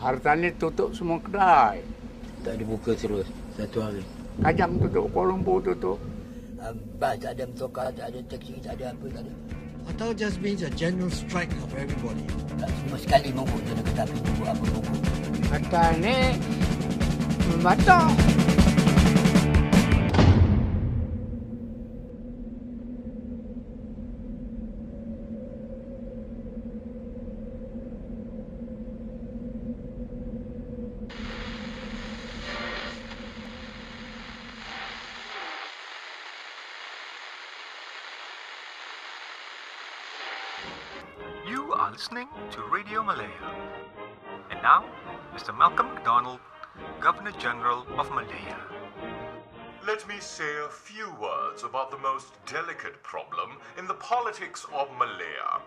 Hartanah tutup semua kedai. Tak dibuka terus satu hari. Kajang tutup, Kuala Lumpur tutup. Bas tak ada motorkar, tak ada taksi, tak ada apa, tak ada. Atau just means a general strike of everybody. Tak semua sekali mogok, tak ada kata api mogok, apa mogok. Hartanah membatal. You are listening to Radio Malaya. And now, Mr. Malcolm MacDonald, Governor General of Malaya. Let me say a few words about the most delicate problem in the politics of Malaya.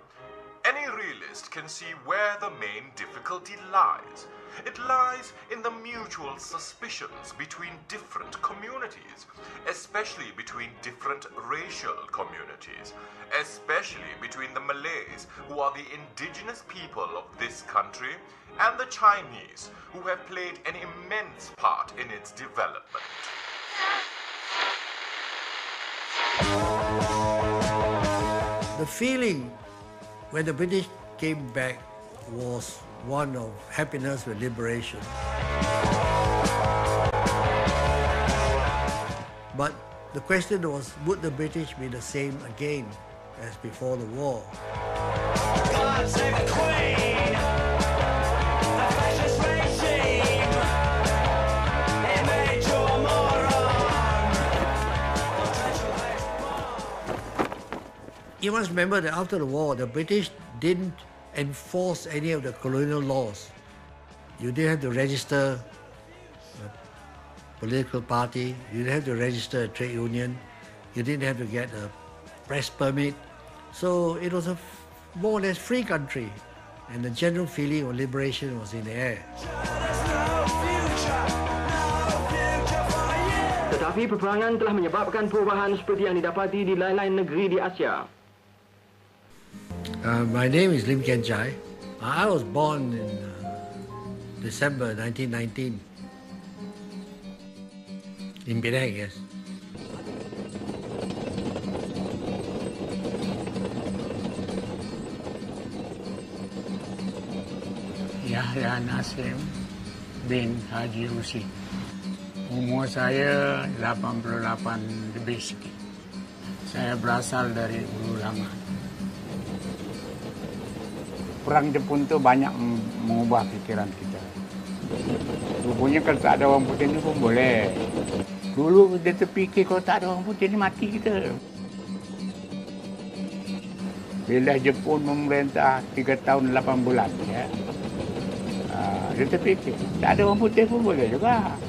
Any realist can see where the main difficulty lies. It lies in the mutual suspicions between different communities, especially between different racial communities, especially between the Malays, who are the indigenous people of this country, and the Chinese, who have played an immense part in its development. The feeling when the British came back was one of happiness with liberation. But the question was, would the British be the same again as before the war? God save the Queen, the fascist regime, a major moron. You must remember that after the war, the British didn't enforce any of the colonial laws. You didn't have to register a political party, you didn't have to register a trade union, you didn't have to get a press permit. So it was a more or less free country, and the general feeling of liberation was in the air. Tetapi peperangan telah menyebabkan perubahan seperti yang didapati di lain-lain negeri di Asia. My name is Lim Kian Chai. I was born in December 1919 in Penang, yes. Yahya Nassim bin Haji Rusi. Umur saya 88 lebih sikit. Saya berasal dari Ulu Lama. Perang Jepun tu banyak mengubah fikiran kita. Rupanya kalau tak ada orang putih ni pun boleh. Dulu dia terfikir kalau tak ada orang putih ni mati kita. Bila Jepun memerintah 3 tahun 8 bulan, ya, dia terfikir tak ada orang putih pun boleh juga.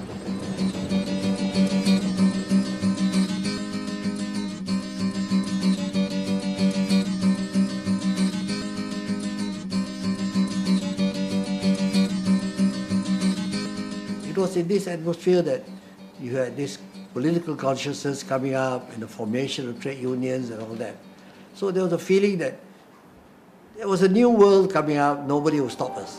It was in this atmosphere that you had this political consciousness coming up and the formation of trade unions and all that. So there was a feeling that there was a new world coming up, nobody would stop us.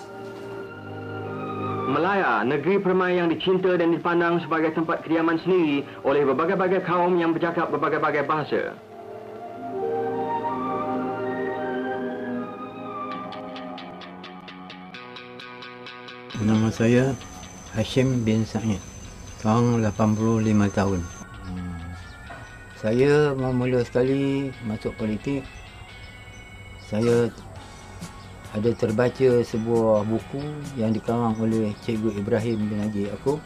Malaya, negeri permai yang dicinta dan dipandang sebagai tempat kediaman sendiri oleh berbagai-bagai kaum yang bercakap berbagai-bagai bahasa. Nama saya Hashim bin Sa'id. Sekarang 85 tahun. Saya mula sekali masuk politik. Saya ada terbaca sebuah buku yang dikarang oleh Cikgu Ibrahim bin Haji Yaakob.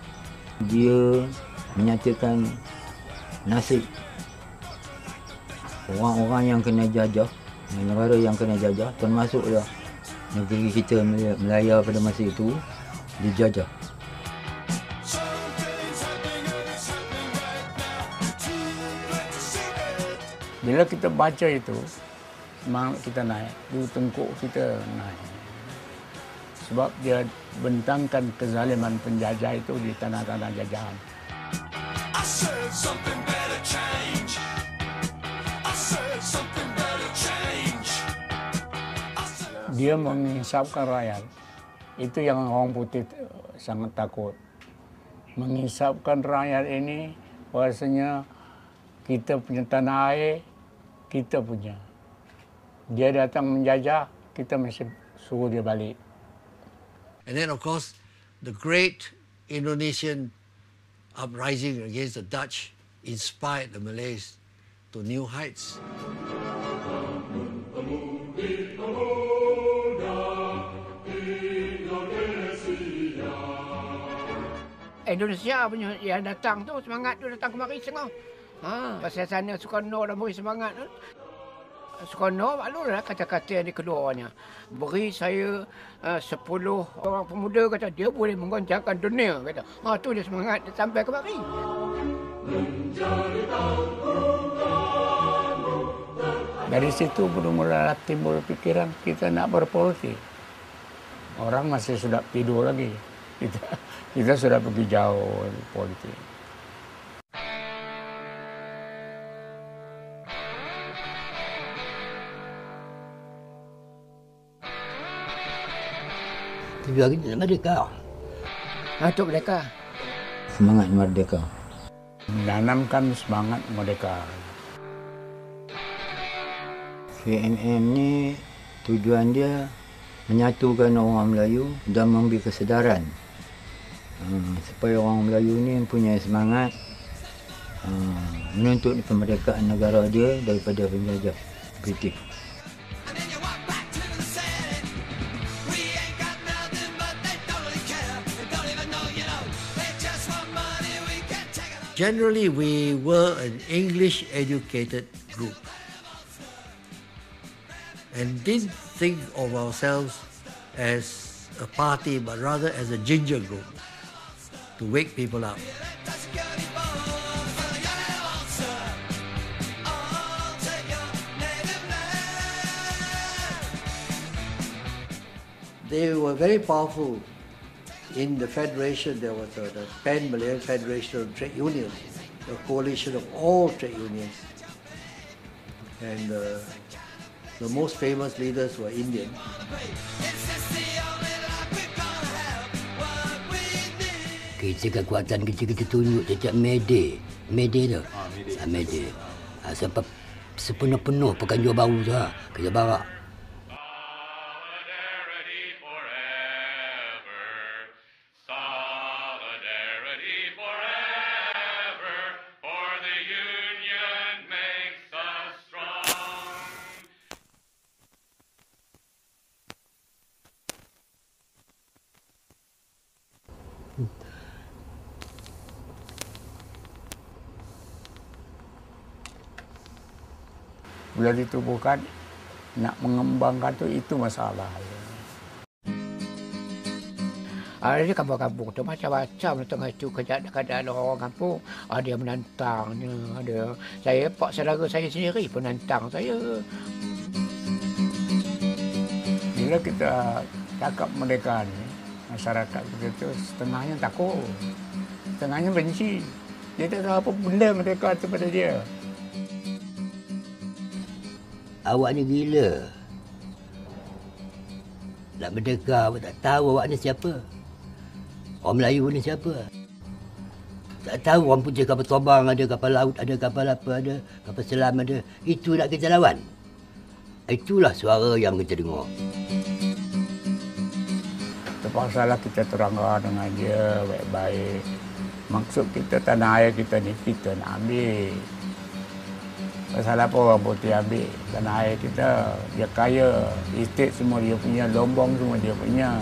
Dia menyatakan nasib orang-orang yang kena jajah, negara yang kena jajah, termasuklah negeri kita Melaya pada masa itu dijajah. Bila kita baca itu, semangat kita naik, bulu tengkuk kita naik. Sebab dia bentangkan kezaliman penjajah itu di tanah-tanah jajahan. Dia mengisapkan rakyat Itu yang orang putih sangat takut. Mengisapkan rakyat ini bahasanya kita punya tanah air, kita punya. Dia datang menjajah, kita mesti suruh dia balik. And then, of course, the great Indonesian uprising against the Dutch inspired the Malays to new heights. Indonesia punya yang datang tu, semangat tu datang kemari tengah. Pasal sana Sukarno dah beri semangat tu. Sukarno maklulah kata-kata yang keduanya. Beri saya 10 orang pemuda, kata dia boleh menggoncangkan dunia, kata. Tu dia semangat dia sampai kemari. Dari situ mula timbul pikiran kita nak berpolitik. Orang masih sudah tidur lagi. Kita sudah pergi jauh politik. Tujuan kita nak merdeka. Untuk merdeka. Semangat merdeka. Menanamkan semangat merdeka. KNM ni tujuan dia menyatukan orang Melayu dan memberi kesedaran supaya orang Melayu ni punya semangat menuntut kemerdekaan negara dia daripada penjajah British. Generally, we were an English-educated group and didn't think of ourselves as a party, but rather as a ginger group to wake people up. They were very powerful. In the federation, there was the Pan-Malayan Federation of Trade Unions, a coalition of all trade unions. And the most famous leaders were Indian. Kita kekuatan kita tunjuk sejak May-Day. May-Day tu? May-Day. Sampai sepenuh-penuh Pekanjur Baru tu. Kita bawa. Bila ditubuhkan, nak mengembangkan tu itu masalah. Ada kampung-kampung tu macam-macam tengah itu keadaan orang kampung. Ada yang menantangnya, ada pak saudara saya sendiri penantang saya. Bila kita cakap merdeka ni, masyarakat kita tu setengahnya takut, setengahnya benci. Dia tak tahu apa benda merdeka tu pada dia. Awak ni gila. Nak merdeka, awak tak tahu awak ni siapa. Orang Melayu ni siapa. Tak tahu orang putih kapal terbang ada, kapal laut ada, kapal apa ada, kapal selam ada. Itu nak kita lawan. Itulah suara yang kita dengar. Terpaksalah kita terangkan dengan dia baik-baik. Maksud kita tanah air kita ni kita nak ambil. Pasal apa orang putih ambil tanah air kita? Dia kaya, estate semua dia punya, lombong semua dia punya.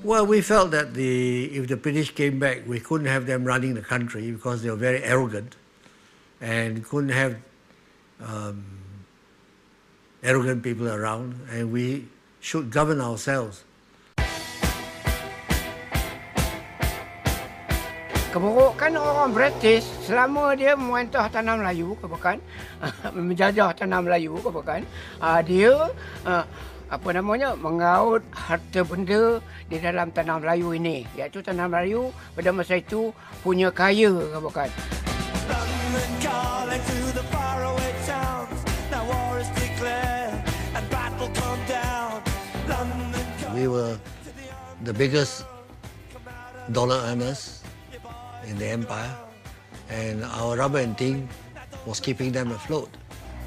Well, we felt that if the British came back, we couldn't have them running the country because they were very arrogant, and couldn't have arrogant people around, and we should govern ourselves. Keburukan orang British selama dia memerintah tanah Melayu, bukan menjajah tanah Melayu, bukan dia mengaut harta benda di dalam tanah Melayu ini, iaitu tanah Melayu pada masa itu punya kaya, bukan. the biggest dollar earners in the empire, and our rubber and tin was keeping them afloat.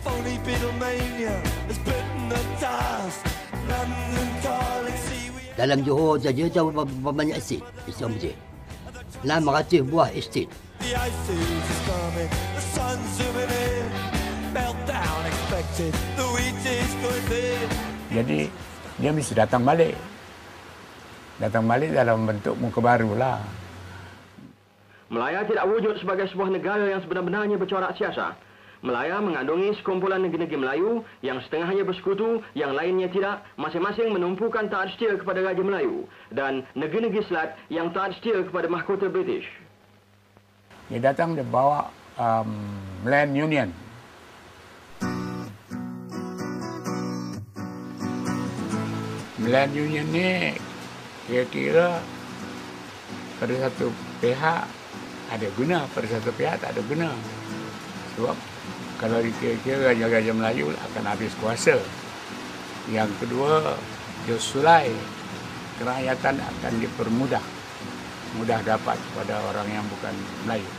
Phony Beatlemania has bitten the dust. London calling, see we Dalam Johor saja tahu berapa banyak estate Islam Masjid. 600 buah estate. the ice is coming, the sun's zooming in. Meltdown expected, the wheat is going thin. Jadi dia mesti datang balik. Datang balik dalam bentuk muka baru lah. Melaya tidak wujud sebagai sebuah negara yang sebenar-benarnya bercorak siasat. Melaya mengandungi sekumpulan negeri-negeri Melayu yang setengahnya bersekutu, yang lainnya tidak, masing-masing menumpukan taat setia kepada Raja Melayu dan negeri-negeri Selat yang taat setia kepada mahkota British. Dia datang, dia bawa Land Union. Land Union ni kira-kira pada satu pihak ada guna, pada satu pihak tak ada guna. Sebab kalau dikira-kira Raja-Raja Melayu akan habis kuasa. Yang kedua, dia sulai kerakyatan akan dipermudah. Mudah dapat kepada orang yang bukan Melayu.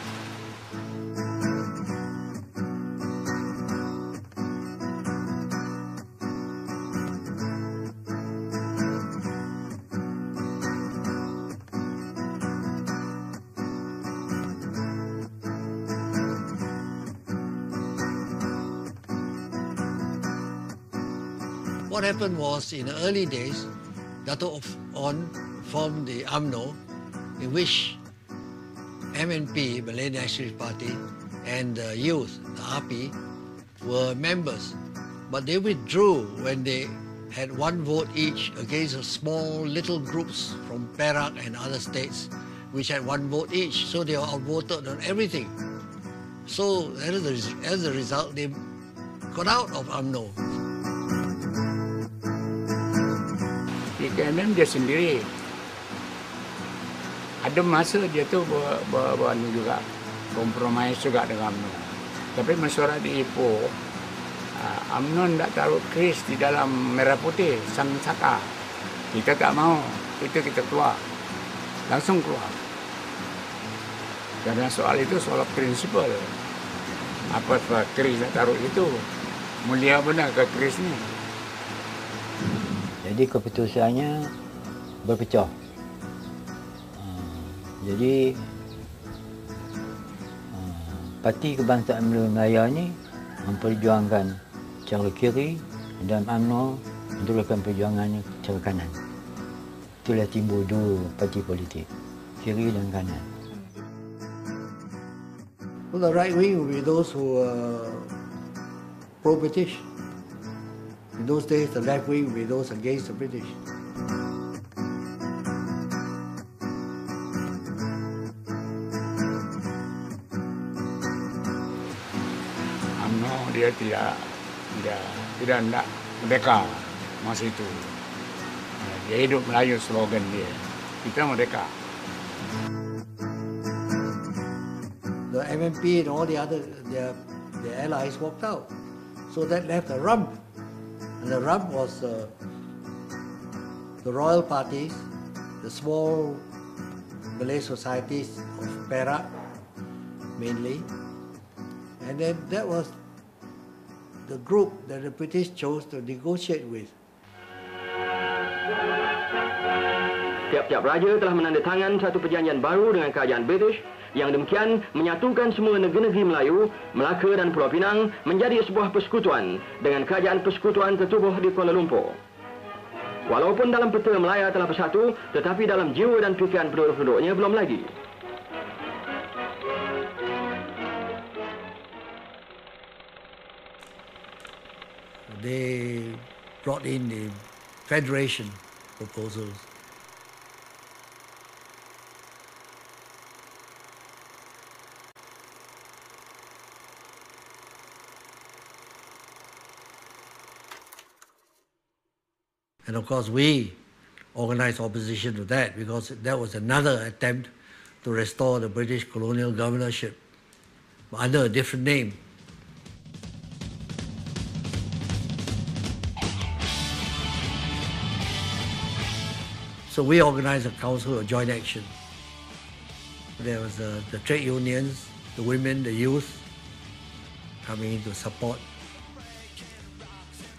What happened was, in the early days, Dato' On formed the UMNO, in which MNP, Malay Nationalist Party, and the youth, the API, were members. But they withdrew when they had one vote each against small little groups from Perak and other states, which had one vote each. So they were outvoted on everything. So as a result, they got out of UMNO. PKMM dia sendiri ada masa dia tu juga kompromis juga dengan UMNO. Tapi mesyuarat di Ipoh, UMNO tak taruh keris di dalam merah putih sang saka. Kita tak mau, kita keluar, langsung keluar. Karena soal itu soal prinsipal. Apa keris nak taruh itu, mulia benar ke keris ni? Jadi keputusannya berpecah. Jadi Parti Kebangsaan Melayu ni memperjuangkan cara kiri dan UMNO meneruskan perjuangannya cara kanan. Itulah timbul dua parti politik, kiri dan kanan. Well, the right wing will be those who are pro-British. In those days, the left wing will be those against the British. UMNO dia tidak nak merdeka masa itu. Dia hidup Melayu, slogan dia. Kita merdeka. The MNP and all the other their allies walked out, so that left a rump. And the rump was the royal parties, the small Malay societies of Perak mainly, and then that was the group that the British chose to negotiate with. Tiap-tiap raja telah menandatangan satu perjanjian baru dengan kerajaan British yang demikian menyatukan semua negeri-negeri Melayu, Melaka dan Pulau Pinang menjadi sebuah persekutuan dengan kerajaan persekutuan tertubuh di Kuala Lumpur. Walaupun dalam peta Melaya telah bersatu, tetapi dalam jiwa dan fikiran penduduk-penduduknya belum lagi. They brought in the federation proposals. And of course, we organized opposition to that because that was another attempt to restore the British colonial governorship under a different name. So we organized a council of joint action. There was the trade unions, the women, the youth coming in to support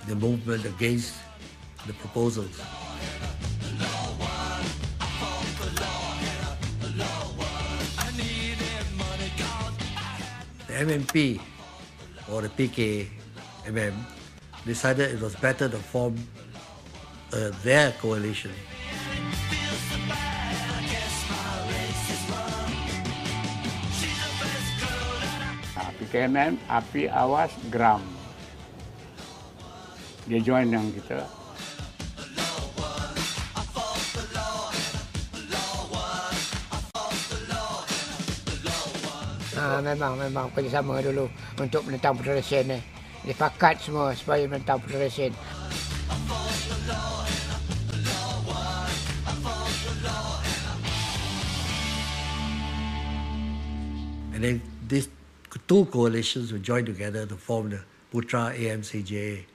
the movement against the proposals. The MMP or the PKMM decided it was better to form their coalition. PKMM, Api Awas, Gram. Dia join dengan kita. Memang kerjasama dulu untuk menentang federasi ni. Dipakat semua supaya menentang federasi. And then these two coalitions were joined together to form the Putra AMCJA.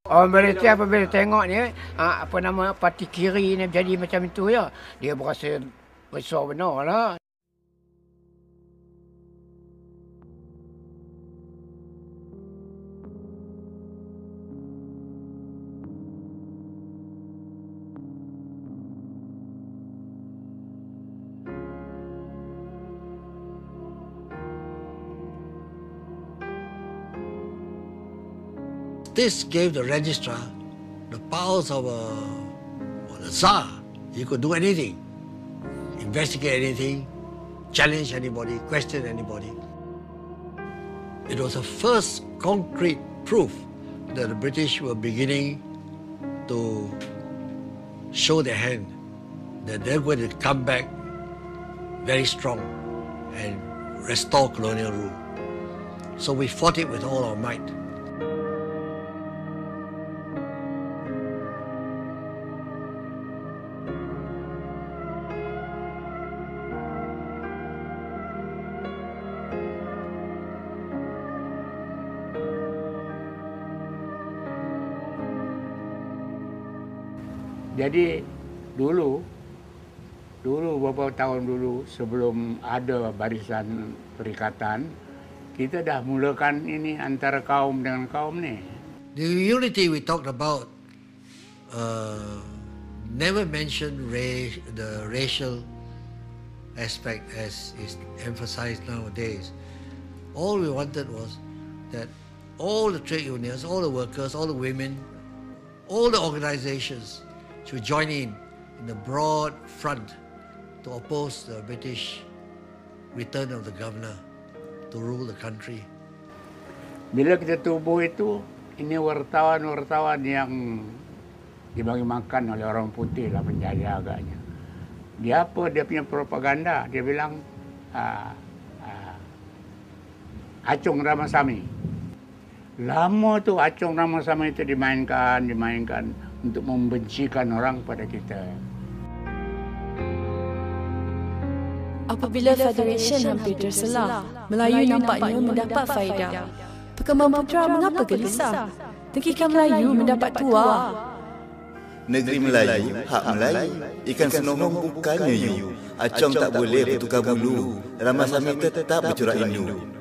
Orang Malaysia apabila tengok ni, parti kiri ni jadi macam itu ya, dia berasa besar benar lah. This gave the registrar the powers of the Tsar. He could do anything, investigate anything, challenge anybody, question anybody. It was the first concrete proof that the British were beginning to show their hand, that they're going to come back very strong and restore colonial rule. So we fought it with all our might. Jadi dulu beberapa tahun dulu sebelum ada barisan perikatan, kita dah mulakan ini antara kaum dengan kaum ni. The unity we talked about never mentioned the racial aspect as is emphasized nowadays. All we wanted was that all the trade unions, all the workers, all the women, all the organizations should join in the broad front to oppose the British return of the governor to rule the country. Bila kita tubuh itu, ini wartawan-wartawan yang dibagi makan oleh orang putih lah, penjajah agaknya. Dia punya propaganda, dia bilang Acung Ramasamy. Lama tu Acung Ramasamy itu dimainkan untuk membencikan orang pada kita. Apabila Federation hampir terselah, Melayu nampaknya mendapat faedah. Perkembangan Putra mengapa gelisah? Dengkikan Melayu mendapat tuah. Negeri Melayu, hak Melayu. Ikan senohong bukannya you. Acong tak boleh bertukar bulu. Ramasamy tetap bercorak Hindu.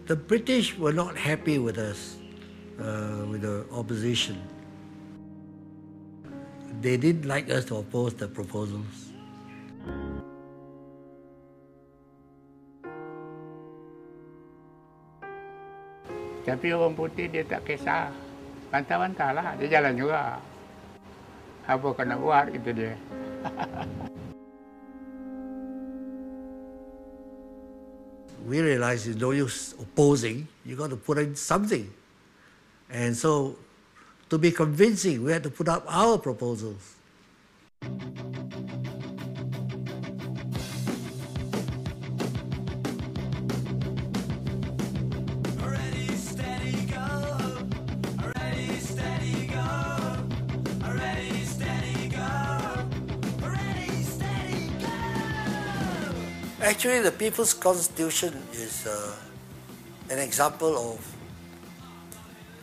The British were not happy with us, with the opposition. They didn't like us to oppose the proposals. Tapi orang putih dia tak kisah. Bantah-bantah lah, dia jalan juga. Apa kau nak buat, gitu dia. we realized it's no use opposing. You got to put in something. And so, to be convincing, we had to put up our proposals. Actually, the People's Constitution is an example of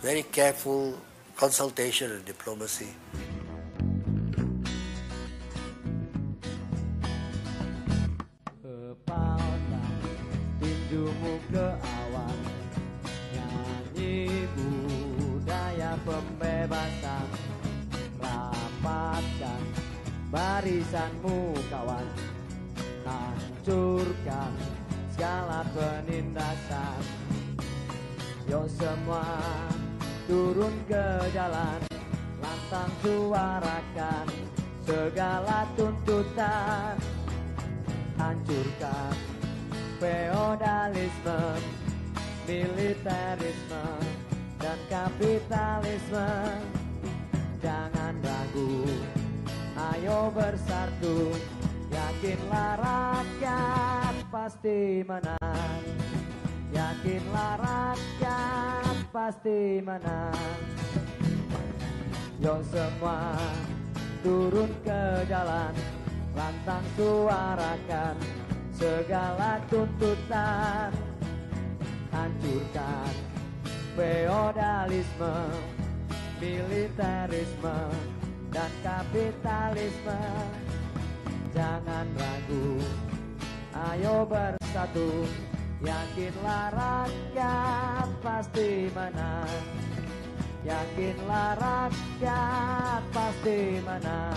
very careful consultation and diplomacy. Tinjumu ke awan, nyanyi budaya pembebasan, rapatkan barisanmu kawan, hancurkan segala penindasan. Yo semua turun ke jalan, lantang suarakan segala tuntutan, hancurkan feodalisme, militerisme, dan kapitalisme. Jangan ragu, ayo bersatu, yakinlah rakyat pasti menang. Yakinlah rakyat pasti menang. Yo semua turun ke jalan, lantang suarakan segala tuntutan, hancurkan feodalisme, militerisme, dan kapitalisme. Jangan ragu, ayo bersatu, yakinlah rakyat pasti menang. Yakinlah rakyat pasti menang.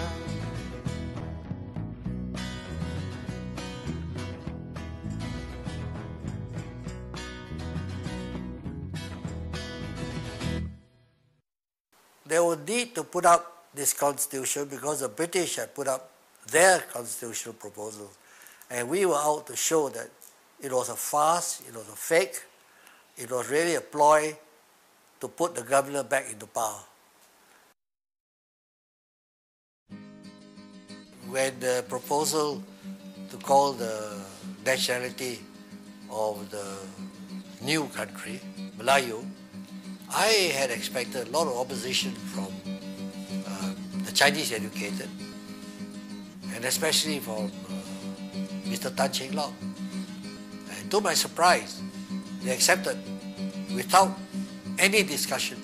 They would need to put up this constitution because the British had put up their constitutional proposals, and we were out to show that it was a farce, it was a fake, it was really a ploy to put the governor back into power. When the proposal to call the nationality of the new country, Melayu, I had expected a lot of opposition from the Chinese educated, and especially from Mr. Tan Cheng Lock. And to my surprise, they accepted without any discussion.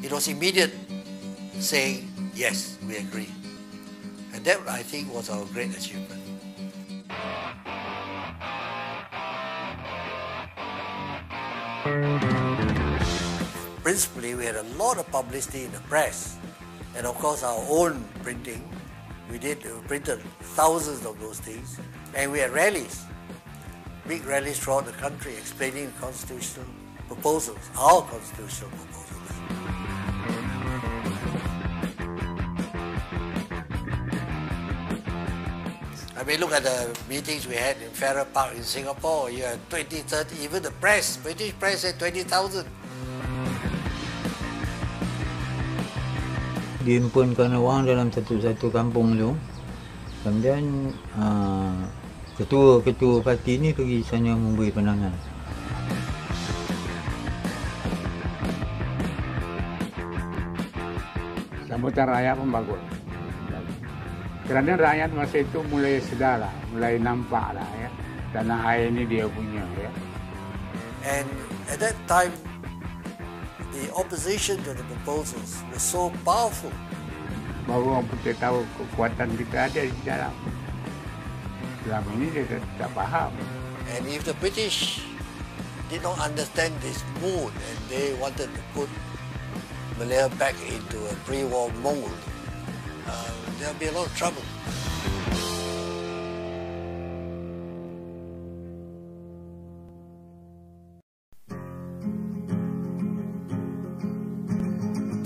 It was immediate saying, yes, we agree. And that, I think, was our great achievement. Principally, we had a lot of publicity in the press, and of course our own printing. We printed thousands of those things, and we had rallies, big rallies throughout the country explaining constitutional proposals, our constitutional proposals. I mean, look at the meetings we had in Farrer Park in Singapore. You had 20, 30, even the press, British press said 20,000. Dihimpunkan orang dalam satu kampung tu. Kemudian ketua-ketua parti ni pergi sana memberi pandangan. Sambutan rakyat pun bagus. Kerana rakyat masa itu mulai sedar lah, mulai nampak lah ya. Tanah air ini dia punya ya. And at that time, the opposition to the proposals was so powerful. Baru orang putih tahu kekuatan kita ada di dalam. Selama ini dia tak faham. And if the British did not understand this mood and they wanted to put Malaya back into a pre-war mold, there'll be a lot of trouble.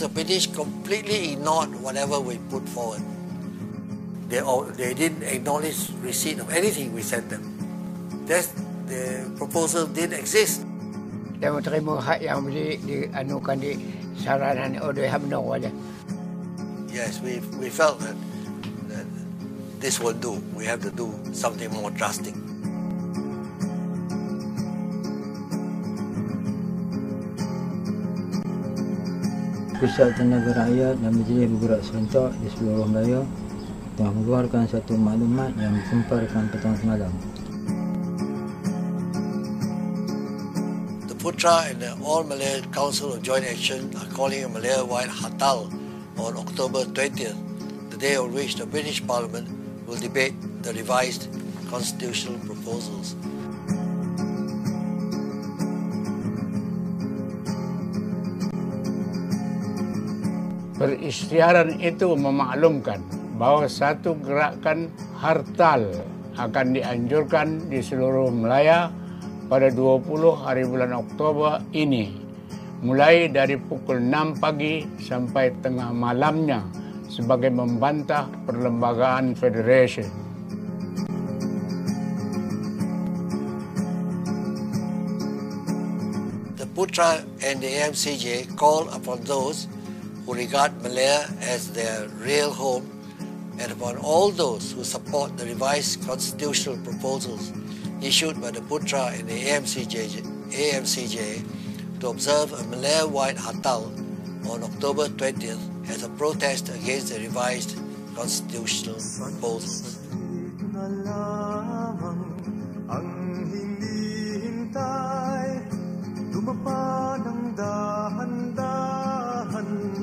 The British completely ignored whatever we put forward. They didn't acknowledge receipt of anything we sent them. the proposal didn't exist. Dia terima hak yang dianukan di saranan oleh UMNO aja. Yes, we felt that this will do. We have to do something more drastic. Pusat Tenaga Rakyat dan Majlis Bergerak Serentak di seluruh Melayu telah mengeluarkan satu maklumat yang disemparkan petang semalam. The Putra and the All Malay Council of Joint Action are calling a Malaya-wide Hartal on October 20th, the day on which the British Parliament will debate the revised constitutional proposals. Peristiaran itu memaklumkan bahawa satu gerakan hartal akan dianjurkan di seluruh Melaya pada 20 hari bulan Oktober ini, mulai dari pukul 6 pagi sampai tengah malamnya sebagai membantah perlembagaan federation. The Putra and the AMCJ call upon those who regard Malaya as their real home and upon all those who support the revised constitutional proposals issued by the Putra and the AMCJ to observe a Malaya-wide Hartal on October 20th as a protest against the revised constitutional proposals.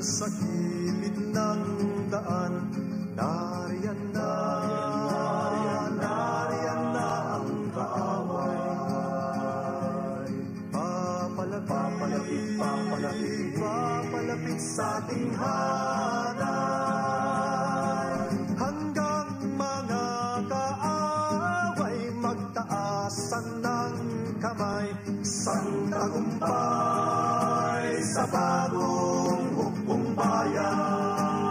Sa gilid ng daan, nariyan na ang kaaway. Papalapit sa ating hanay, hanggang mga kaaway magtaasan ng kamay. Sang tagumpay sa bagong hukbong bayan,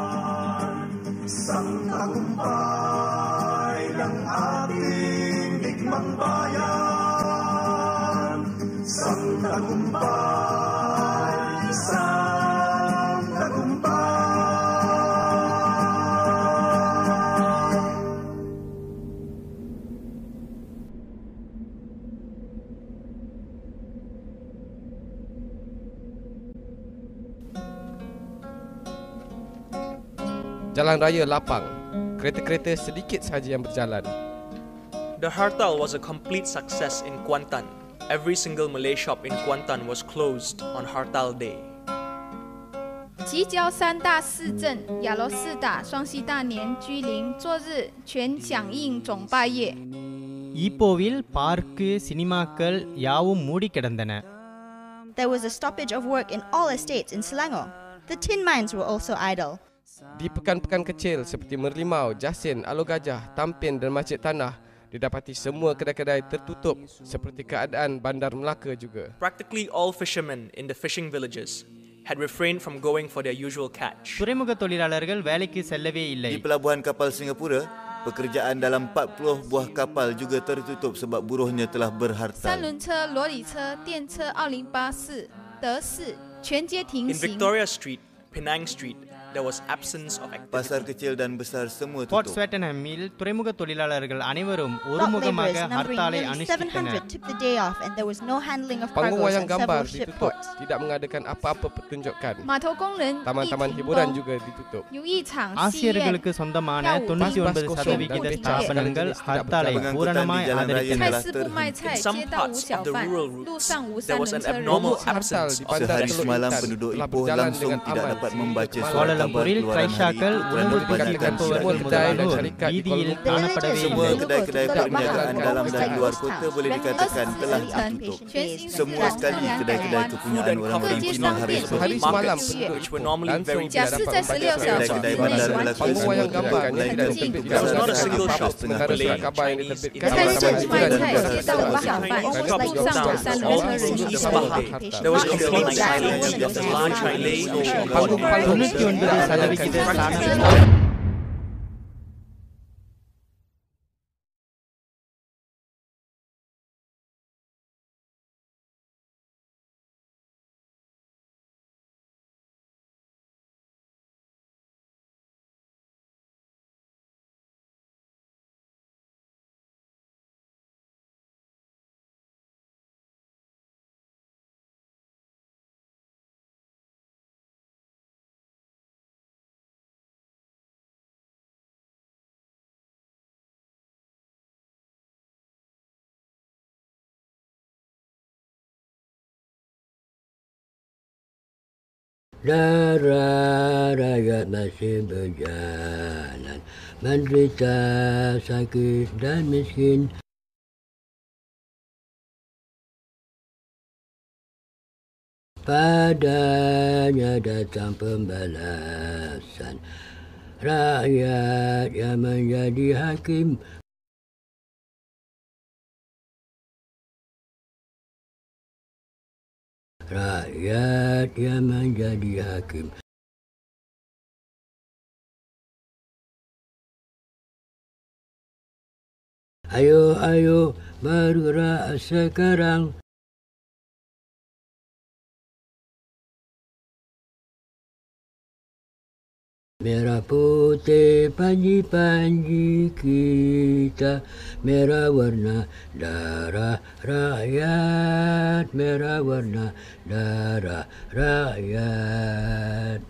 sang tagumpay ng ating digmang bayan, sang tagumpay, sang tagumpay. Jalan raya lapang, kereta-kereta sedikit sahaja yang berjalan. The Hartal was a complete success in Kuantan. Every single Malay shop in Kuantan was closed on Hartal Day. 吉交三大市镇亚罗士打双溪大年居临昨日全响应总拜夜 ஈப்போவில் பார்க்கு சினிமாக்கள் யாவும் மூடி கிடந்தன. There was a stoppage of work in all estates in Selangor. The tin mines were also idle. Di pekan-pekan kecil seperti Merlimau, Jasin, Alor Gajah, Tampin dan Masjid Tanah, didapati semua kedai-kedai tertutup seperti keadaan Bandar Melaka juga. Practically all fishermen in the fishing villages had refrained from going for their usual catch. துறைமுக தொழிலாளர்கள் வேலைக்கு செல்லவே இல்லை. Di pelabuhan kapal Singapura, pekerjaan dalam 40 buah kapal juga tertutup sebab buruhnya telah berhartal. 三轮车、罗里车、电车、奥林巴士、德士全街停 In 行。 Victoria Street, Penang Street, there was absence of activity. Pasar kecil dan besar semua Port tutup. Swettenhamiல் துறைமுக தொழிலாளர்கள் அனைவரும் Dock ஒருமுகமாக labourers numbering ஹர்த்தாலை nearly அனுஷ்டித்தனர். 700 took the day off and there was no handling of Panggung cargoes wayang on gambar several ship ditutup, ports. tidak mengadakan apa-apa pertunjukan. 码头工人 Taman-taman 一停 hiburan 工 juga ditutup. 有一场戏院 ஆசிரியர்களுக்கு சொந்தமான 99% ஸ்தாபனங்கள் ஹர்த்தாலை பூரணமாய் ஆதரித்தனர். 菜市部卖菜， In some 街道无 parts 小 of the 贩， rural 路 routes, 上无 there 三 was 轮 an 车人。 abnormal Hartal absence di of Bandar Sehari Teluk semalam Intan penduduk telah Ipoh berjalan langsung dengan tidak aman. dapat membaca Kuala surat kabar Lumpuril keluaran hari Trisakal dan உணவு dibagikan பகிர்ந்தவர்கள் surat முதல் kebenaran. வீதியில் காணப்படவே Semua இல்லை. kedai-kedai perniagaan dalam dan luar kota boleh dikatakan telah ditutup. Semua sekali kedai-kedai kepunyaan orang-orang Cina harus Hari bertutup. semalam penduduk which were normally langsung very假 tidak 释 dapat 在 membaca 16 小 surat 时 Kedai 之 bandar 内完 Melaka 全 Panggung semua wayang gambar tutup. yang Kedai tidak tutup There was pada not a hari single Jumaat shop setengah Malay, petang. surat khabar yang Chinese, diterbitkan菜市 pada 卖 bulan 菜， Januari. 街道无小贩，路上无三轮车人。 There was complete silence. The large Malay Panggung-panggung 99% Panggung- ஸ்தானங்கள் Darah rakyat masih berjalan, menderita, sakit dan miskin. Padanya datang pembalasan, rakyat yang menjadi hakim. Rakyat yang menjadi hakim. Ayo, ayo, bergerak sekarang. Merah putih panji-panji kita, merah warna darah rakyat, merah warna darah rakyat.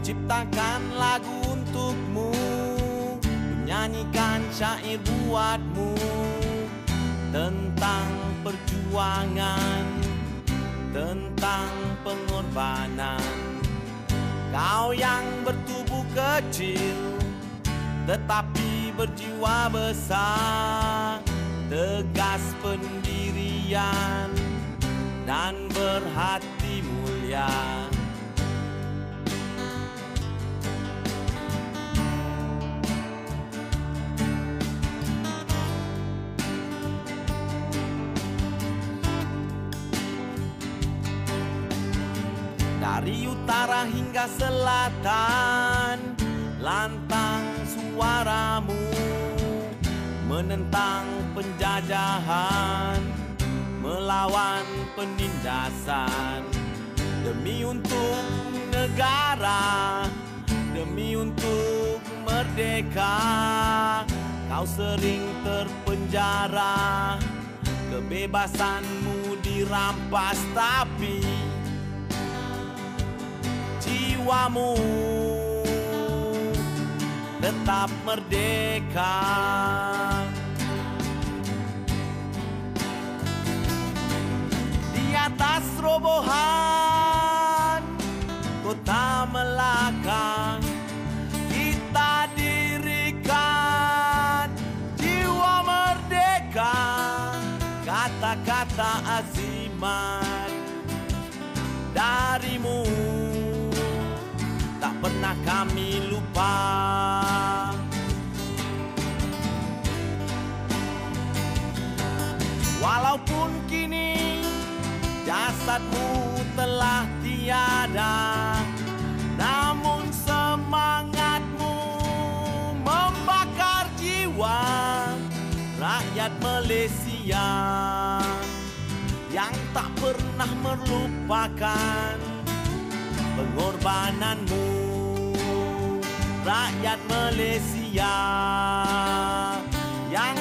Ciptakan lagu untukmu, menyanyikan syair buatmu tentang perjuangan, tentang pengorbanan. Kau yang bertubuh kecil tetapi berjiwa besar, tegas pendirian dan berhati mulia. Dari utara hingga selatan, lantang suaramu menentang penjajahan, melawan penindasan. Demi untuk negara, demi untuk merdeka, kau sering terpenjara. Kebebasanmu dirampas tapi jiwamu tetap merdeka. Di atas robohan kota Melaka, kita dirikan jiwa merdeka. Kata-kata azimat darimu tak pernah kami lupa. Walaupun kini jasadmu telah tiada, namun semangatmu membakar jiwa rakyat Malaysia yang tak pernah melupakan pengorbananmu, rakyat Malaysia yang